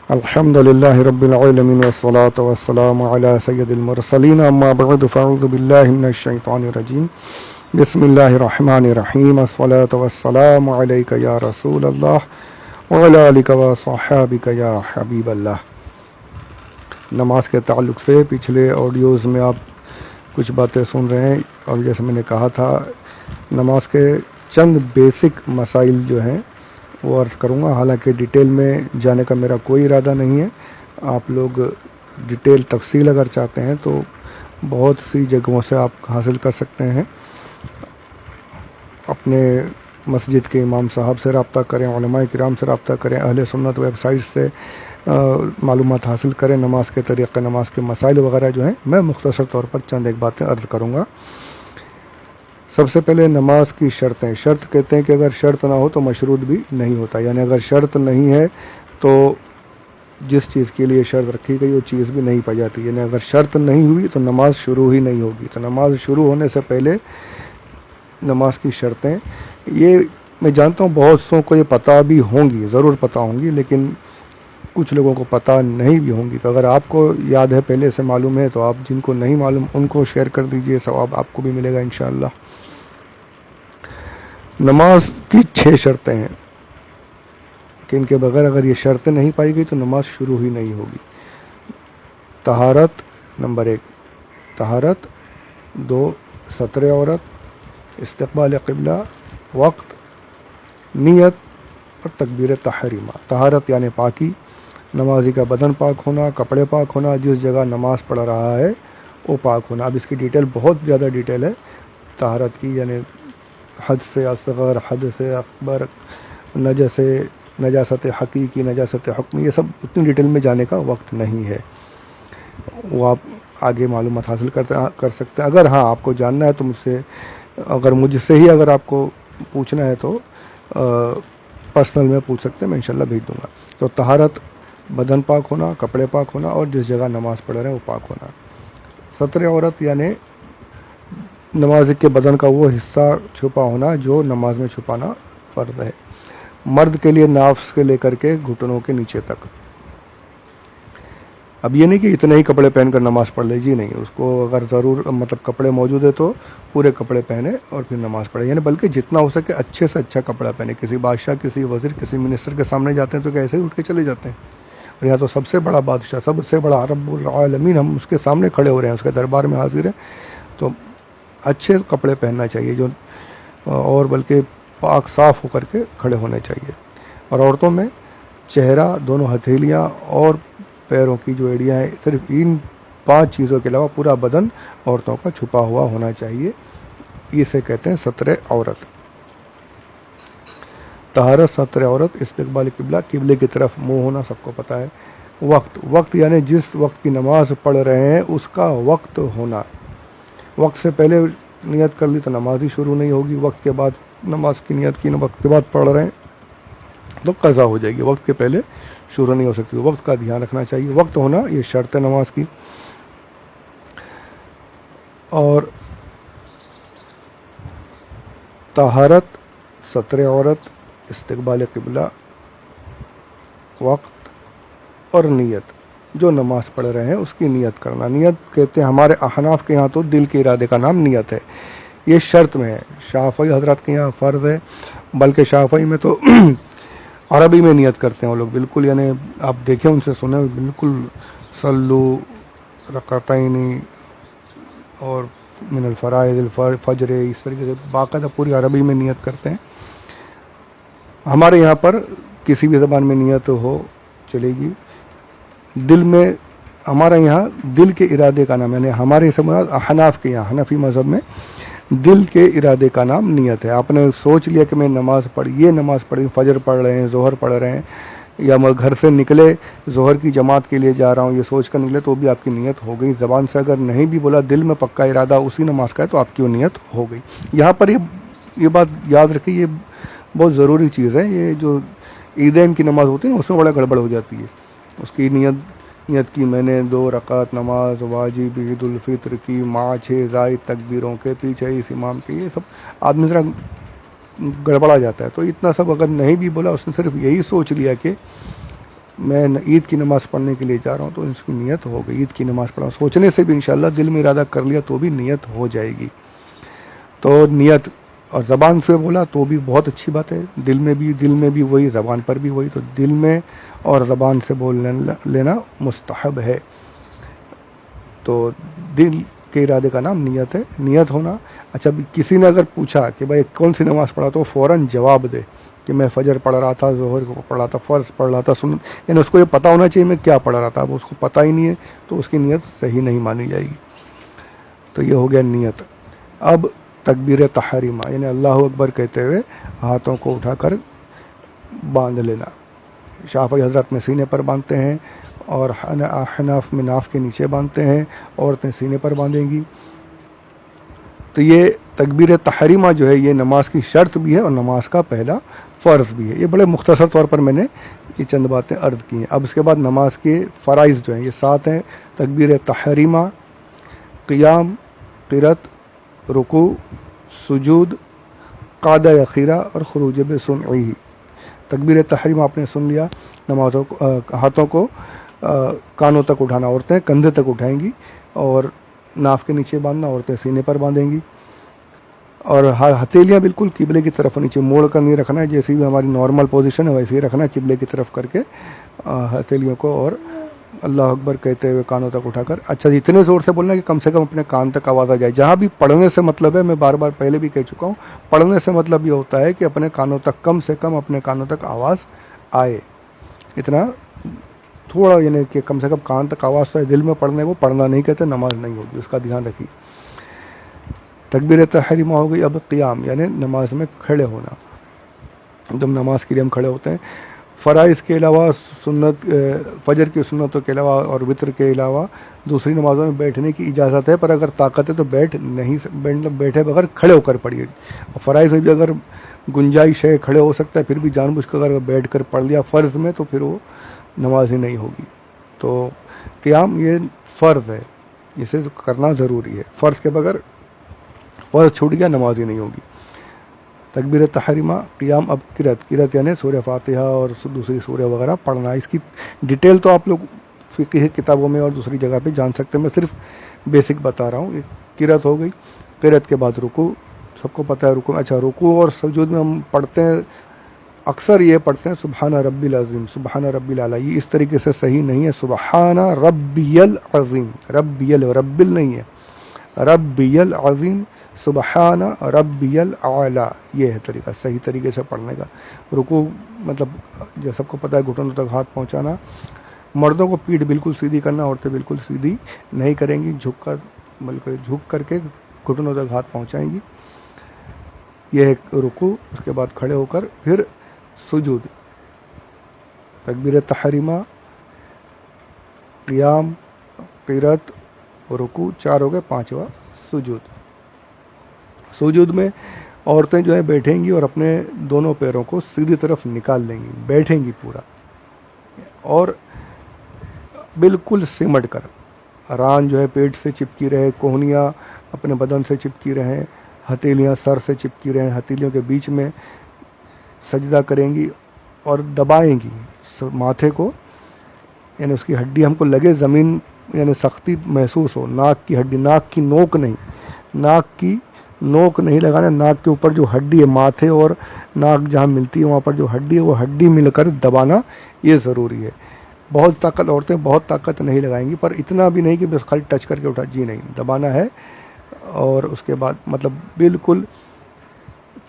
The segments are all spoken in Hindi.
अल्हम्दुलिल्लाहि रब्बिल आलमीन वस्सलातु वस्सलामु अला सय्यिदिल मुरसलीन अम्मा बअद फ़अऊज़ु बिल्लाहि मिनश शैतानिर रजीम बिस्मिल्लाहिर रहमानिर रहीम अस्सलातु वस्सलामु अलैका या रसूलल्लाह व अला आलिका व सहाबिका या हबीबल्लाह। नमाज के ताल्लुक़ से पिछले ऑडियोज़ में आप कुछ बातें सुन रहे हैं और जैसे मैंने कहा था नमाज के चंद बेसिक मसाइल जो हैं वो अर्ज़ करूँगा। हालांकि डिटेल में जाने का मेरा कोई इरादा नहीं है। आप लोग डिटेल तफसील अगर चाहते हैं तो बहुत सी जगहों से आप हासिल कर सकते हैं। अपने मस्जिद के इमाम साहब से रब्ता करें, उलमाए किराम से रब्ता करें, अहले सुन्नत वेबसाइट से मालूमात हासिल करें। नमाज के तरीक़े, नमाज के मसाइल वगैरह जो हैं मैं मुख्तसर तौर पर चंद एक बातें अर्ज़ करूँगा। सबसे पहले नमाज की शर्तें। शर्त कहते हैं कि अगर शर्त ना हो तो मशरूत भी नहीं होता, यानी अगर शर्त नहीं है तो जिस चीज़ के लिए शर्त रखी गई वो चीज़ भी नहीं पाई जाती। यानी अगर शर्त नहीं हुई तो नमाज शुरू ही नहीं होगी। तो नमाज शुरू होने से पहले नमाज की शर्तें, ये मैं जानता हूँ बहुत सौ को ये पता भी होंगी, ज़रूर पता होंगी, लेकिन कुछ लोगों को पता नहीं भी होंगी। तो अगर आपको याद है, पहले से मालूम है, तो आप जिनको नहीं मालूम उनको शेयर कर दीजिए, सवाब आपको भी मिलेगा इंशाअल्लाह। नमाज की 6 शर्तें हैं कि इनके बगैर अगर ये शर्तें नहीं पाई गई तो नमाज शुरू ही नहीं होगी। तहारत नंबर 1, तहारत। 2, सत्र औरत, इस्तक़बाल क़िबला, वक्त, नियत और तकबीर तहरीमा। तहारत यानी पाकी, नमाजी का बदन पाक होना, कपड़े पाक होना, जिस जगह नमाज पढ़ रहा है वो पाक होना। अब इसकी डिटेल बहुत ज़्यादा डिटेल है तहारत की, यानी हद से असग़र, हद से अकबर, नजासत हकीकी, नजासत हुक्मी, ये सब उतनी डिटेल में जाने का वक्त नहीं है। वो आप आगे मालूमात हासिल कर सकते हैं। अगर हाँ आपको जानना है तो मुझसे, अगर मुझसे ही अगर आपको पूछना है तो पर्सनल में पूछ सकते हैं, मैं इंशाल्लाह भेज दूँगा। तो तहारत, बदन पाक होना, कपड़े पाक होना और जिस जगह नमाज़ पढ़ रहे हैं वो पाक होना। सत्र औरत यानी नमाज के बदन का वो हिस्सा छुपा होना जो नमाज में छुपाना फ़र्ज़ है। मर्द के लिए नाफ से लेकर के घुटनों के नीचे तक। अब ये नहीं कि इतने ही कपड़े पहनकर नमाज़ पढ़ ले, जी नहीं, उसको अगर ज़रूर मतलब कपड़े मौजूद है तो पूरे कपड़े पहने और फिर नमाज़ पढ़े, यानी बल्कि जितना हो सके अच्छे से अच्छा कपड़ा पहने। किसी बादशाह, किसी वज़ीर, किसी मिनिस्टर के सामने जाते हैं तो कैसे ही उठ के चले जाते हैं, और यहाँ तो सबसे बड़ा बादशाह, सबसे बड़ा रब्बुल आलमीन, हम उसके सामने खड़े हो रहे हैं, उसके दरबार में हाजिर हैं, तो अच्छे कपड़े पहनना चाहिए जो, और बल्कि पाक साफ़ होकर के खड़े होने चाहिए। और औरतों में चेहरा, दोनों हथेलियाँ और पैरों की जो एड़ियाँ हैं, सिर्फ इन 5 चीज़ों के अलावा पूरा बदन औरतों का छुपा हुआ होना चाहिए। इसे कहते हैं सत्र औरत। तहारत, सत्र औरत, इस्तक़बाल क़िबला, क़िबले की तरफ मुँह होना सबको पता है। वक्त यानी जिस वक्त की नमाज पढ़ रहे हैं उसका वक्त होना। वक्त से पहले नियत कर ली तो नमाज ही शुरू नहीं होगी। वक्त के बाद नमाज की नियत की, वक्त के बाद पढ़ रहे हैं तो क़ज़ा हो जाएगी, वक्त के पहले शुरू नहीं हो सकती। वक्त का ध्यान रखना चाहिए। वक्त होना ये शर्त है नमाज की। और तहारत, सत्र औरत, इस्तक़बाल क़िबला, वक्त और नियत, जो नमाज पढ़ रहे हैं उसकी नियत करना। नियत कहते हैं हमारे अहनाफ के यहाँ तो दिल के इरादे का नाम नियत है, ये शर्त में है। शाफ़ई हज़रात के यहाँ फ़र्ज़ है, बल्कि शाफ़ई में तो अरबी में नियत करते हैं वो लोग, बिल्कुल, यानी आप देखें, उनसे सुने, बिल्कुल सल्लू रकअतैनी और मिनल फ़राइज़िल फ़ज्र, इस तरीके से बाकायदा पूरी अरबी में नियत करते हैं। हमारे यहाँ पर किसी भी ज़बान में नियत हो चलेगी। दिल में, हमारा यहाँ दिल के इरादे का नाम, यानी हमारे समाज हनाफ के यहाँ, हनफी मज़हब में दिल के इरादे का नाम नियत है। आपने सोच लिया कि मैं नमाज़ पढ़ी, फ़जर पढ़ रहे हैं, ज़ोहर पढ़ रहे हैं, या मैं घर से निकले ज़ोहर की जमात के लिए जा रहा हूँ, ये सोच कर निकले तो भी आपकी नियत हो गई। ज़बान से अगर नहीं भी बोला, दिल में पक्का इरादा उसी नमाज का है तो आपकी वो नियत हो गई। यहाँ पर ये बात याद रखिए, ये बहुत ज़रूरी चीज़ है। ये जो ईदैन की नमाज़ होती है ना, उसमें बड़ा गड़बड़ हो जाती है। उसकी नियत की मैंने 2 रकात नमाज वाजिब ईद उल फित्र की, माँ 6 ज़ायद तकबीरों के पीछे इस इमाम के, ये सब आदमी ज़रा गड़बड़ा जाता है। तो इतना सब अगर नहीं भी बोला, उसने सिर्फ यही सोच लिया कि मैं ईद की नमाज़ पढ़ने के लिए जा रहा हूँ, तो इसकी नीयत हो गई, ईद की नमाज़ पढ़ा। सोचने से भी इंशाअल्लाह दिल में इरादा कर लिया तो भी नीयत हो जाएगी। तो नीयत, और ज़बान से बोला तो भी बहुत अच्छी बात है, दिल में भी वही, ज़बान पर भी वही। तो दिल में और ज़बान से बोल लेना मुस्तहब है। तो दिल के इरादे का नाम नीयत है, नीयत होना। अच्छा, किसी ने अगर पूछा कि भाई कौन सी नमाज़ पढ़ा, तो फ़ौरन जवाब दे कि मैं फजर पढ़ रहा था, ज़ोहर को पढ़ा था, फ़र्ज़ पढ़ रहा था, सुन्नत, यानी उसको ये पता होना चाहिए मैं क्या पढ़ रहा था। अब उसको पता ही नहीं है तो उसकी नीयत सही नहीं मानी जाएगी। तो ये हो गया नीयत। अब तकबीर तहरीमा, यानी अल्लाह अकबर कहते हुए हाथों को उठाकर बांध लेना। शाफ़ी हज़रत में सीने पर बांधते हैं और हनाफ में नाफ के नीचे बांधते हैं, औरतें सीने पर बांधेंगी। तो ये तकबीर तहरीमा जो है ये नमाज की शर्त भी है और नमाज का पहला फ़र्ज़ भी है। ये बड़े मुख्तसर तौर पर मैंने ये चंद बातें अर्ज़ की हैं। अब इसके बाद नमाज के फ़राइज़ जो हैं ये 7 हैं। तकबीर तहरीमा, क़ियाम, क़िरत, रुकू, सुजूद, क़ादा अखीरा और ख़ुरूज बिसुनई। तकबीर तहरीमा आपने सुन लिया, नमाज़ों को हाथों को कानों तक उठाना, औरतें कंधे तक उठाएंगी, और नाफ के नीचे बांधना, औरतें सीने पर बांधेंगी। और हथेलियाँ बिल्कुल किबले की तरफ नीचे मोड़ कर नहीं रखना है, जैसी भी हमारी नॉर्मल पोजीशन है वैसे ही रखना है, किबले की तरफ करके हथेलियों को, और अल्लाह अकबर कहते हुए कानों तक उठाकर। अच्छा, इतने ज़ोर से बोलना कि कम से कम अपने कान तक आवाज़ आ जाए। जहाँ भी पढ़ने से मतलब है, मैं बार बार पहले भी कह चुका हूँ, पढ़ने से मतलब ये होता है कि अपने कानों तक, कम से कम अपने कानों तक आवाज़ आए। इतना थोड़ा, यानी कि कम से कम कान तक आवाज़ तो है। दिल में पढ़ने को पढ़ना नहीं कहते, नमाज नहीं होगी, उसका ध्यान रखिए। तकबीर तहरीमा हो गई। अब क़ियाम, यानी नमाज में खड़े होना। जब नमाज के लिए हम खड़े होते हैं, फ़राइज़ के अलावा, सुन्नत, फजर की सुन्नतों के अलावा और वितर के अलावा दूसरी नमाज़ों में बैठने की इजाज़त है, पर अगर ताकत है तो बैठे बगैर खड़े होकर पढ़िए। और फ़राइज़ में भी अगर गुंजाइश है, खड़े हो सकता है, फिर भी जानबूझकर अगर बैठ कर पढ़ लिया फ़र्ज़ में, तो फिर वो नमाज ही नहीं होगी। तो क़ियाम ये फ़र्ज़ है, इसे करना ज़रूरी है। फ़र्ज़ के बगैर फ़र्ज़ छूट गया, नमाज ही नहीं होगी। तकबीर तहरीमा, क़ियाम। अब किरत यानी सूरह फातिहा और दूसरी सूरह वगैरह पढ़ना। इसकी डिटेल तो आप लोग फ़िक़्ह किताबों में और दूसरी जगह पे जान सकते हैं, मैं सिर्फ बेसिक बता रहा हूँ। किरत हो गई। किरत के बाद रुकू, सबको पता है रुकू। अच्छा, रुकू और सुजूद में हम पढ़ते हैं, अक्सर ये पढ़ते हैं सुबहान रब्बिल अज़ीम, सुबहान रब्बिल आला। ये इस तरीके से सही नहीं है, सुबहान रब्बियल अज़ीम, रब्बिल नहीं है, रब्बियल अज़ीम, सुबहान रब्बियल आला, ये है तरीका, सही तरीके से पढ़ने का। रुकू मतलब जो सबको पता है, घुटनों तक हाथ पहुंचाना। मर्दों को पीठ बिल्कुल सीधी करना, औरतें बिल्कुल सीधी नहीं करेंगी, बल्कि झुक करके घुटनों तक हाथ पहुंचाएंगी। यह है रुकू। उसके बाद खड़े होकर फिर सुजूद। तकबीर तहरीमा, क़ियाम, क़िरत, रुकू, 4 हो गए, 5वां सुजूद। सुजूद में औरतें जो है बैठेंगी और अपने दोनों पैरों को सीधी तरफ निकाल लेंगी, बैठेंगी पूरा, और बिल्कुल सिमट कर, रान जो है पेट से चिपकी रहे, कोहनियाँ अपने बदन से चिपकी रहें, हथेलियाँ सर से चिपकी रहें, हथेलियों के बीच में सजदा करेंगी और दबाएंगी माथे को, यानी उसकी हड्डी हमको लगे ज़मीन, यानी सख्ती महसूस हो। नाक की हड्डी, नाक की नोक नहीं, नाक की नोक नहीं लगाना, नाक के ऊपर जो हड्डी है, माथे और नाक जहाँ मिलती है वहाँ पर जो हड्डी है, वो हड्डी मिलकर दबाना, ये ज़रूरी है। बहुत ताकत, औरतें बहुत ताकत नहीं लगाएंगी, पर इतना भी नहीं कि बस खाली टच करके उठा, जी नहीं, दबाना है। और उसके बाद मतलब बिल्कुल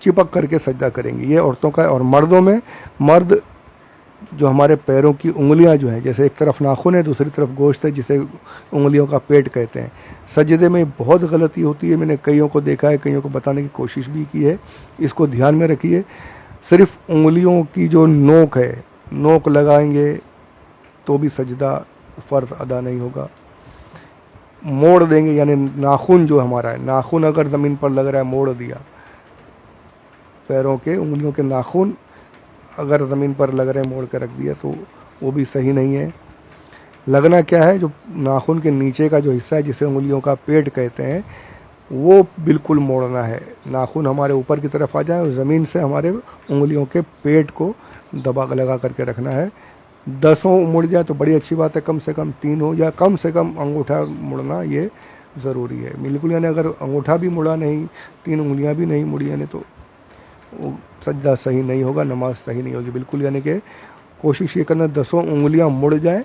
चिपक करके सजदा करेंगी, ये औरतों का है। और मर्दों में, मर्द जो हमारे पैरों की उंगलियां जो हैं, जैसे एक तरफ नाखून है दूसरी तरफ गोश्त है, जिसे उंगलियों का पेट कहते हैं, सजदे में बहुत गलती होती है। मैंने कईयों को देखा है, कईयों को बताने की कोशिश भी की है, इसको ध्यान में रखिए। सिर्फ उंगलियों की जो नोक है, नोक लगाएंगे तो भी सजदा फ़र्ज अदा नहीं होगा। मोड़ देंगे, यानी नाखून जो हमारा है, नाखून अगर ज़मीन पर लग रहा है, मोड़ दिया, पैरों के उंगलियों के नाखून अगर ज़मीन पर लग रहे हैं, मोड़ के रख दिया, तो वो भी सही नहीं है। लगना क्या है, जो नाखून के नीचे का जो हिस्सा है, जिसे उंगलियों का पेट कहते हैं, वो बिल्कुल मोड़ना है। नाखून हमारे ऊपर की तरफ आ जाए और ज़मीन से हमारे उंगलियों के पेट को दबा लगा करके रखना है। 10 मुड़ जाए तो बड़ी अच्छी बात है, कम से कम 3 हो, या कम से कम अंगूठा मुड़ना ये ज़रूरी है बिल्कुल। यानी अगर अंगूठा भी मुड़ा नहीं, 3 उंगलियां भी नहीं मुड़ी, यानी तो वो सजदा सही नहीं होगा, नमाज सही नहीं होगी बिल्कुल। यानी कि कोशिश ये करना 10 उंगलियां मुड़ जाए,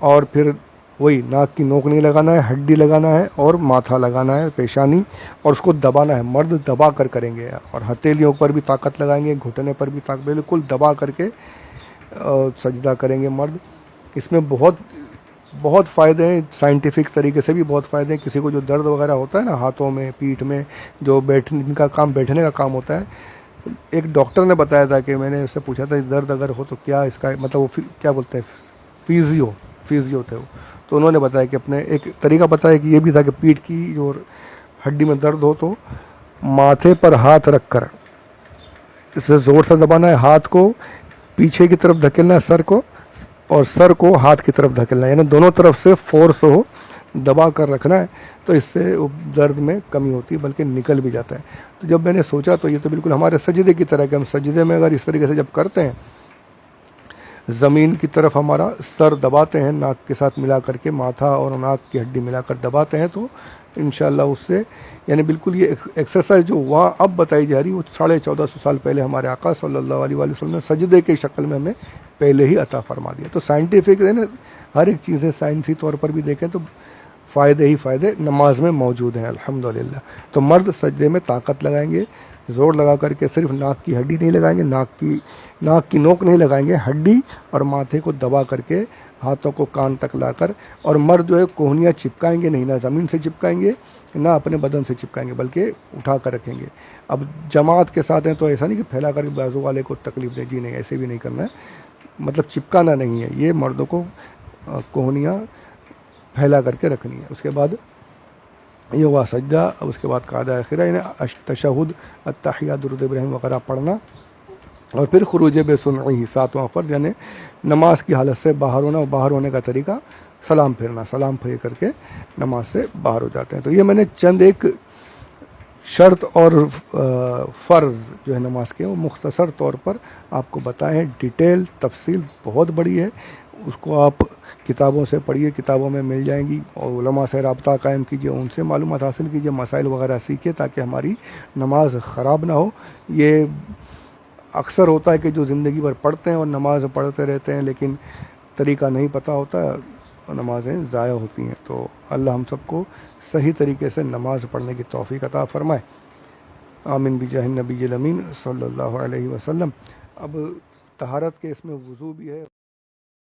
और फिर वही नाक की नोक नहीं लगाना है, हड्डी लगाना है और माथा लगाना है, पेशानी, और उसको दबाना है। मर्द दबा कर करेंगे, और हथेलियों पर भी ताकत लगाएंगे, घुटने पर भी ताकत, बिल्कुल दबा करके सजदा करेंगे मर्द। इसमें बहुत बहुत फ़ायदे हैं, साइंटिफिक तरीके से भी बहुत फ़ायदे हैं। किसी को जो दर्द वगैरह होता है ना हाथों में, पीठ में, जो जिनका काम बैठने का काम होता है, एक डॉक्टर ने बताया था कि मैंने उससे पूछा था दर्द अगर हो तो क्या इसका मतलब, वो क्या बोलते हैं, फिजियो थे वो, तो उन्होंने बताया कि अपने एक तरीका बताया कि ये भी था कि पीठ की जो हड्डी में दर्द हो तो माथे पर हाथ रखकर इसे ज़ोर से दबाना है, हाथ को पीछे की तरफ धकेलना है, सर को, और सर को हाथ की तरफ धकेलना है, यानी दोनों तरफ से फोर्स हो, दबा कर रखना है। तो इससे दर्द में कमी होती है, बल्कि निकल भी जाता है। तो जब मैंने सोचा तो ये तो बिल्कुल हमारे सजदे की तरह, कि हम सजदे में अगर इस तरीके से जब करते हैं, ज़मीन की तरफ हमारा सर दबाते हैं, नाक के साथ मिला करके, माथा और नाक की हड्डी मिलाकर दबाते हैं, तो इंशाल्लाह उससे, यानी बिल्कुल ये एक्सरसाइज जो वहाँ अब बताई जा रही है, वो 1450 साल पहले हमारे आका सल्लल्लाहु अलैहि वसल्लम ने सजदे की शक्ल में हमें पहले ही अता फरमा दिया। तो साइंटिफिक है ना, हर एक चीज़ें साइंसी तौर पर भी देखें तो फ़ायदे ही फ़ायदे नमाज में मौजूद हैं अल्हम्दुलिल्लाह। तो मर्द सजदे में ताकत लगाएंगे, ज़ोर लगा करके, सिर्फ नाक की हड्डी नहीं लगाएंगे, नाक की नोक नहीं लगाएंगे, हड्डी और माथे को दबा करके, हाथों को कान तक लाकर, और मर्द जो है कोहनियाँ चिपकाएंगे नहीं, ना ज़मीन से चिपकाएंगे ना अपने बदन से चिपकाएंगे, बल्कि उठा कर रखेंगे। अब जमात के साथ हैं तो ऐसा नहीं कि फैला कर बाजू वाले को तकलीफ दे, जी नहीं, ऐसे भी नहीं करना है, मतलब चिपकाना नहीं है, ये मर्दों को कोहनियाँ फैला करके रखनी है। उसके बाद ये हुआ सज्जा। अब उसके बाद कायदा आखिरा, यानी तशहुद, अत्तहियात, दुरूद इब्राहिम वगैरह पढ़ना, और फिर खुरूज बेसुनई, 7वां फ़र्ज़, यानी नमाज की हालत से बाहर होना, और बाहर होने का तरीका सलाम फेरना, सलाम फेर करके नमाज से बाहर हो जाते हैं। तो ये मैंने चंद एक शर्त और फ़र्ज़ जो है नमाज के, वो मुख्तसर तौर पर आपको बताएं हैं। डिटेल तफसील बहुत बड़ी है, उसको आप किताबों से पढ़िए, किताबों में मिल जाएंगी, और उलमा से रब्ता कायम कीजिए, उनसे मालूमात हासिल कीजिए, मसाइल वगैरह सीखिए, ताकि हमारी नमाज ख़राब ना हो। ये अक्सर होता है कि जो ज़िंदगी भर पढ़ते हैं और नमाज पढ़ते रहते हैं, लेकिन तरीका नहीं पता होता, नमाज़ें ज़ाया होती हैं। तो अल्लाह हम सबको सही तरीके से नमाज पढ़ने की तौफ़ीक़ अता फ़रमाए। आमीन बिजाहिन नबी अमीन सल्लल्लाहु अलैहि वसल्लम। अब तहारत के इसमें वज़ू भी है।